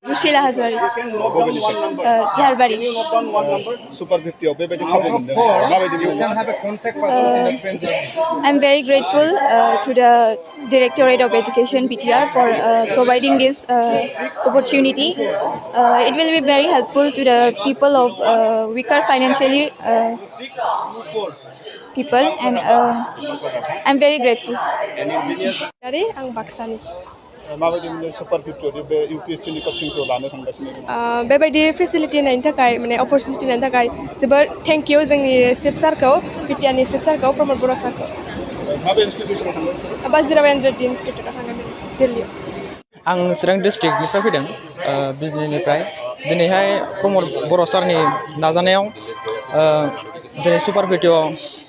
Rushila Hazwari. Jarbari. Super 50 of baby I'm very grateful to the Directorate of Education PTR for providing this opportunity. It will be very helpful to the people of weaker financially people, and I'm very grateful. आं बाक्सानि Super 50 बे UPSC नि कोचिंखौ लानो थांगासिनो बेबायदि facility होनायनि थाखाय माने opportunity होनायनि थाखाय जोबोद थेंक इउ जोंनि चिफ सारखौ बिटिआरनि चिफ सारखौ प्रमद बर' सारखौ माबे इनस्टिट्यूशनाव थांगोन बाजिराव एन्ड्रइड इनस्टिट्यूटआव थांगोन दिल्लीयाव आं चिरां डिस्ट्रिक्टनिफ्राय फैदों बिजनीनिफ्राय दिनैहाय प्रमद बर' सारनि नाजानायाव दिनै सुपार भिडिअ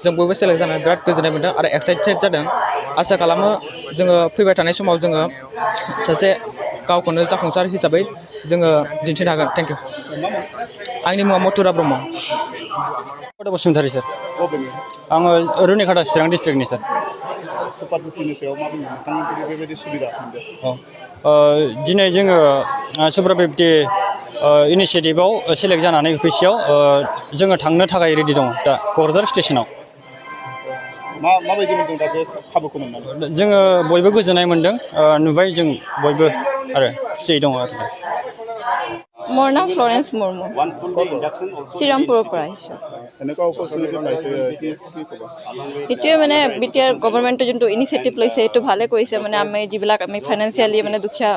जों बयबो सेलेक्ट जानानै बिराद गोजोननाय मोन्दों आरो एक्साइटेड जादों आसा खालामो जोङो फैबाय थानाय समाव जोङो सासे गावखौनो जाफुंसार हिसाबै जोङो दिन्थिनो हागोन थेंक इउ आंनि मुङा मथुरा ब्रह्म बड' बसुमतारी सार आङो रुनिकाटा चिरां डिस्ट्रिक्टनि सार सुपार 50 नि सायाव मा बुंनो नोंथांमोननि बेबायदि सुबिदा दिनै जोङो सुपार 50 इनिशिएटिभआव सेलेक्ट जानानै UPSCआव जोङो थांनो थाखाय रेडि दङ दा क'क्राझार स्टेसनाव माबायदि मोनदों दा बे खाबुखौ मोननानै जोङो बयबो गोजोननाय मोन्दों नुबाय जों बयबो आरो खुसियै दङ आरो Morna Florence Murmu. Sirampur Praisha. এটোৱে মানে বিটিআৰ গভৰ্ণমেণ্টে যোনটো ইনিচিয়েটিভ লৈছে এইটো ভালে কৰিছে মানে আমি যিবিলাক আমি ফাইনেন্সিয়েলি মানে দুখীয়া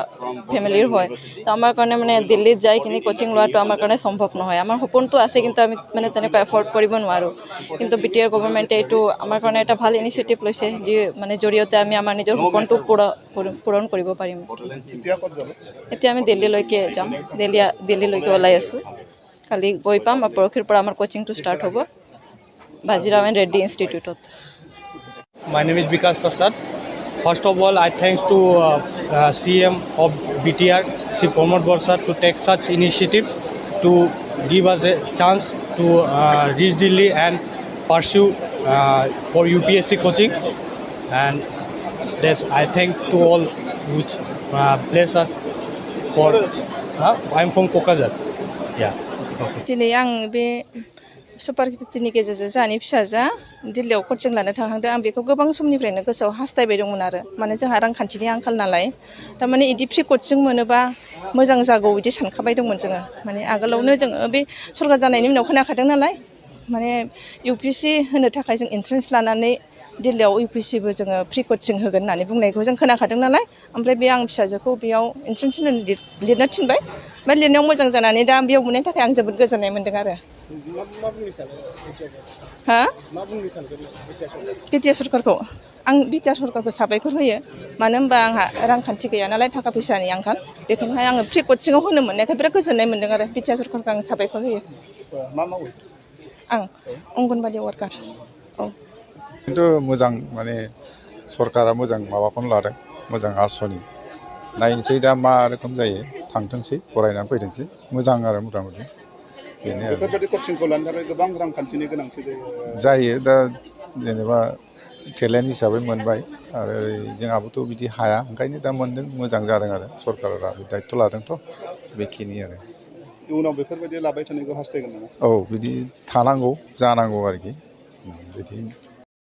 ফেমিলিৰ হয় তো আমাৰ কাৰণে মানে দিল্লীত যাই কিনি কোচিং লোৱাটো আমাৰ কাৰণে সম্ভৱ নহয় আমাৰ সপোনটো আছে কিন্তু আমি মানে তেনেকৈ এফৰ্ড কৰিব নোৱাৰোঁ কিন্তু বিটিআৰ গভৰ্ণমেণ্টে এইটো আমাৰ কাৰণে এটা ভাল ইনিচিয়েটিভ লৈছে যি মানে জৰিয়তে আমি আমাৰ নিজৰ সপোনটো পূৰণ কৰিব পাৰিম এতিয়া আমি দিল্লীলৈকে যাম দিল্লীলৈকে ওলাই আছোঁ কালি গৈ পাম আৰু পৰহিৰ পৰা আমাৰ কোচিংটো ষ্টাৰ্ট হ'ব Bajirao and Reddy Institute. My name is Vikas Prasad. First of all, I thanks to CM of BTR, Sri Pramod Borsar, to take such initiative to give us a chance to reach Delhi and pursue for UPSC coaching. And that's I thank to all which bless us for. I'm from Kokazar. Yeah. Okay. सुपार 50नि गेजेरजों जोंहानि फिसाजोआ दिल्लीयाव coaching लानो थांहांदों आं बेखौ गोबां समनिफ्रायनो गोसोआव हास्थायबाय दंमोन आरो माने जोंहा रांखान्थिनि आंखाल नालाय थारमाने इदि फ्रि कचिं मोनोबा मोजां जागौ बिदि सानखाबाय दंमोन जोङो माने आगोलावनो जोङो बे सरकार जानायनि उनाव खोनाखादों नालाय माने UPSC होनो थाखाय जों एन्ट्रेन्स लानानै दिल्लीयाव UPSCबो जोङो फ्रि कचिं होगोन होननानै बुंनायखौ जों खोनाखादों नालाय ओमफ्राय बे आं फिसाजोखौ बेयाव एन्ट्रेन्स लिरनो थिनबाय ओमफ्राय लिरनायाव मोजां जानानै दा बेयाव मोननायनि थाखाय आं जोबोद गोजोननाय मोन्दों आरो हा बिटिआर सरकारखौ आं बिटिआर सरकारखौ साबायखर होयो मानो होनबा आंहा रांखान्थि गैया नालाय थाखा फैसानि आंखाल बेखायनो आङो फ्रि कचिङाव होनो मोननायखाय बिराद गोजोननाय मोन्दों आरो बिटिआर सरकारखौ आं साबायखर होयो आं अंगनबादि वार्कार औ खिन्थु मोजां माने सरकारा मोजां माबाखौनो लादों मोजां आसनि नायनोसै दा मा रोखोम जायो थांथोंसै फरायनानै फैथोंसै मोजां आरो मथा-मथि बेनो आरो बेफोरबायदि कचिंखौ लानो थाखाय गोबां रांखान्थिनि गोनांथि जायो दा जेनेबा टेलेन्ट हिसाबै मोनबाय आरो जोंहाबोथ' बिदि हाया ओंखायनो दा मोन्दों मोजां जादों आरो सरकारा दायित्व लादोंथ' बेखिनि आरो इयुनाव बेफोरबायदि लाबाय थानायखौ हास्थायगोन नामा औ बिदि थानांगौ जानांगौ आरोखि बिदि